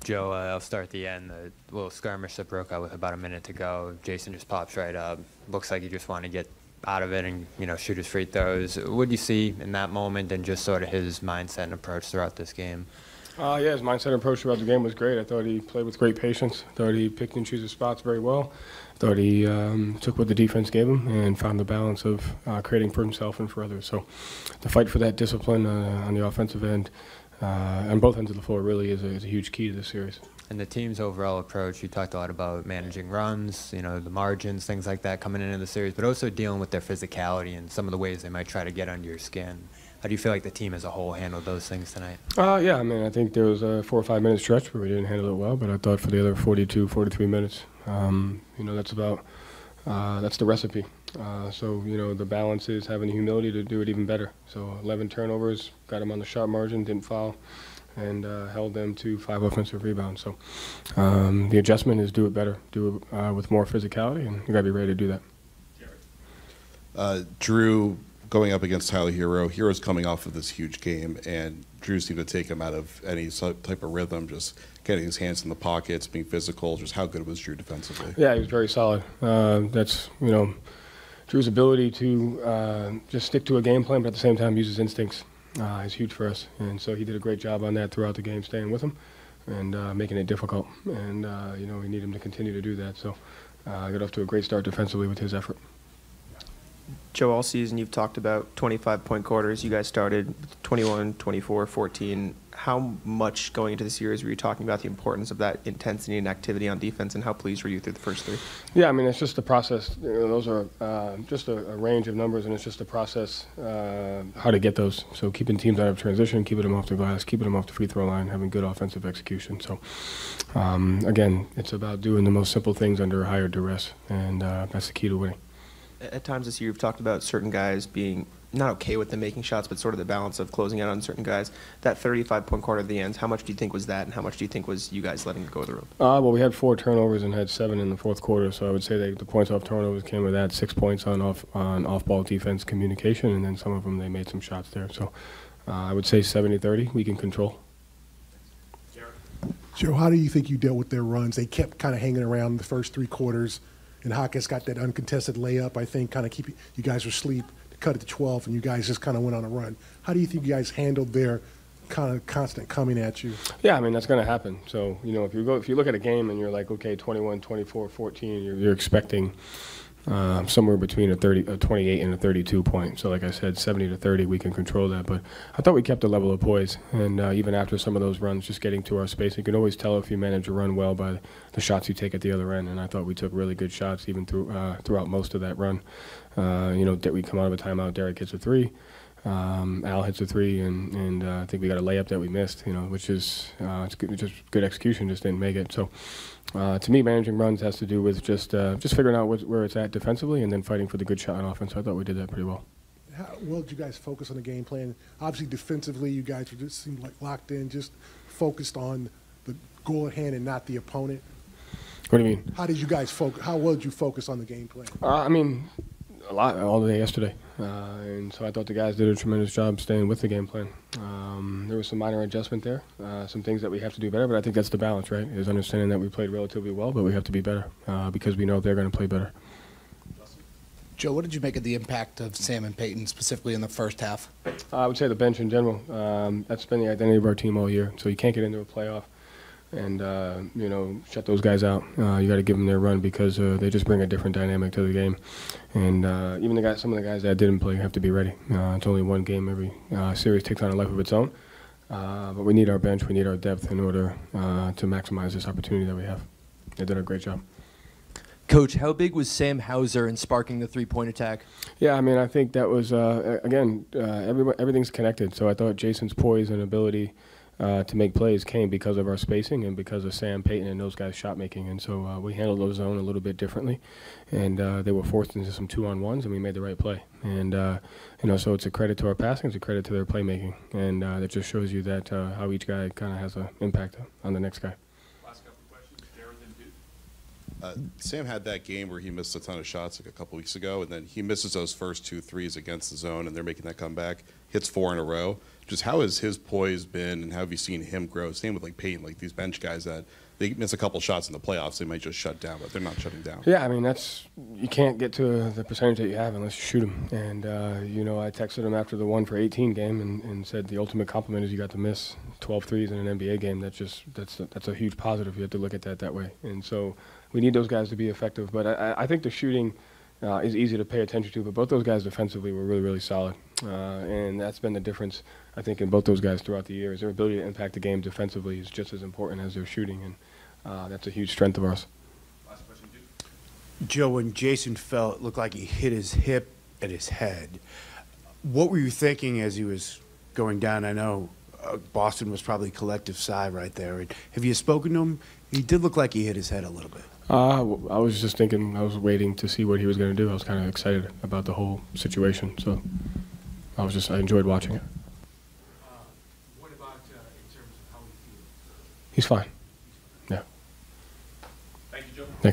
Joe, I'll start at the end. The little skirmish that broke out with about a minute to go. Jason just pops right up. Looks like he just wanted to get out of it and, shoot his free throws. What do you see in that moment and just sort of his mindset and approach throughout this game? Yeah, his mindset and approach throughout the game was great. I thought he played with great patience. I thought he picked and chose his spots very well. I thought he took what the defense gave him and found the balance of creating for himself and for others. So the fight for that discipline on the offensive end on both ends of the floor really is a huge key to this series. And the team's overall approach, you talked a lot about managing runs, the margins, things like that coming into the series, but also dealing with their physicality and some of the ways they might try to get under your skin. How do you feel like the team as a whole handled those things tonight? Yeah, I think there was a 4 or 5 minute stretch where we didn't handle it well, but I thought for the other 42, 43 minutes, that's the recipe. So the balance is having the humility to do it even better. So 11 turnovers, got them on the shot margin, didn't foul, and held them to 5 offensive rebounds. So the adjustment is do it better, do it with more physicality, and you got to be ready to do that. Drew going up against Tyler Hero. Hero's coming off of this huge game, and Drew seemed to take him out of any type of rhythm, just getting his hands in the pockets, being physical. Just how good was Drew defensively? Yeah, he was very solid. That's, Drew's ability to just stick to a game plan, but at the same time use his instincts is huge for us. And so he did a great job on that throughout the game, staying with him and making it difficult. And, we need him to continue to do that. So got off to a great start defensively with his effort. Joe, all season you've talked about 25-point quarters. You guys started with 21, 24, 14. How much going into the series were you talking about the importance of that intensity and activity on defense, and how pleased were you through the first 3? Yeah, it's just the process. Those are just a range of numbers, and it's just a process how to get those. So keeping teams out of transition, keeping them off the glass, keeping them off the free throw line, having good offensive execution. So again, it's about doing the most simple things under higher duress, and that's the key to winning. At times this year, you've talked about certain guys being not okay with them making shots, but sort of the balance of closing out on certain guys. That 35-point quarter at the end, how much do you think was that, and how much do you think was you guys letting it go of the rope? Well, we had 4 turnovers and had 7 in the fourth quarter, so I would say that the points off turnovers came with that, 6 points on off-ball defense communication, and then some of them they made some shots there. So I would say 70-30 we can control. Joe, how do you think you dealt with their runs? They kept kind of hanging around the first 3 quarters. And Hawkins got that uncontested layup, I think, kind of keep you guys were asleep to cut it to 12, and you guys just kind of went on a run. How do you think you guys handled their kind of constant coming at you? Yeah, that's going to happen. So, if you look at a game and you're like, okay, 21, 24, 14, you're expecting somewhere between a 28 and a 32 point. So like I said, 70-30, we can control that. But I thought we kept a level of poise. And even after some of those runs, just getting to our space, you can always tell if you manage a run well by the shots you take at the other end. And I thought we took really good shots even throughout most of that run. We come out of a timeout, Derek hits a 3. Al hits a 3, and I think we got a layup that we missed, which is it's just good execution, just didn't make it. So to me, managing runs has to do with just figuring out where it's at defensively and then fighting for the good shot on offense. So I thought we did that pretty well. How well did you guys focus on the game plan? Obviously, defensively, you guys just seemed like locked in, just focused on the goal at hand and not the opponent. What do you mean? How did you guys focus? How well did you focus on the game plan? A lot all day yesterday, and so I thought the guys did a tremendous job staying with the game plan. There was some minor adjustment there, some things that we have to do better, but I think that's the balance, right, is understanding that we played relatively well, but we have to be better because we know they're going to play better. Joe, what did you make of the impact of Sam and Peyton, specifically in the first half? I would say the bench in general. That's been the identity of our team all year, so you can't get into a playoff and shut those guys out. You got to give them their run because they just bring a different dynamic to the game. And even some of the guys that didn't play have to be ready. It's only one game. Every series takes on a life of its own. But we need our bench, we need our depth in order to maximize this opportunity that we have. They did a great job. Coach, how big was Sam Hauser in sparking the three-point attack? Yeah, I think that was, everything's connected. So I thought Jason's poise and ability to make plays came because of our spacing and because of Sam, Peyton, and those guys' shot making. And so we handled those zone a little bit differently. And they were forced into some 2-on-1s, and we made the right play. And, so it's a credit to our passing, it's a credit to their playmaking. And that just shows you that how each guy kind of has an impact on the next guy. Sam had that game where he missed a ton of shots like a couple weeks ago, and then he misses those first 2 threes against the zone, and they're making that comeback, hits 4 in a row. Just how has his poise been, and how have you seen him grow? Same with like Peyton, like these bench guys that they miss a couple shots in the playoffs, they might just shut down, but they're not shutting down. Yeah, I mean, you can't get to the percentage that you have unless you shoot them. And, I texted him after the 1 for 18 game and said the ultimate compliment is you got to miss 12 threes in an NBA game. That's a huge positive. You have to look at that way. And so we need those guys to be effective. But I think the shooting is easy to pay attention to, but both those guys defensively were really, really solid. And that's been the difference, I think, in both those guys throughout the year. Is their ability to impact the game defensively is just as important as their shooting, and that's a huge strength of ours. Last question, Joe, when Jason fell, it looked like he hit his hip and his head. What were you thinking as he was going down? I know Boston was probably collective sigh right there. And have you spoken to him? He did look like he hit his head a little bit. I was just thinking, I was waiting to see what he was going to do. I was kind of excited about the whole situation, so I enjoyed watching it. What about in terms of how he feels? He's fine. Yeah. Thank you, Joe. Thanks.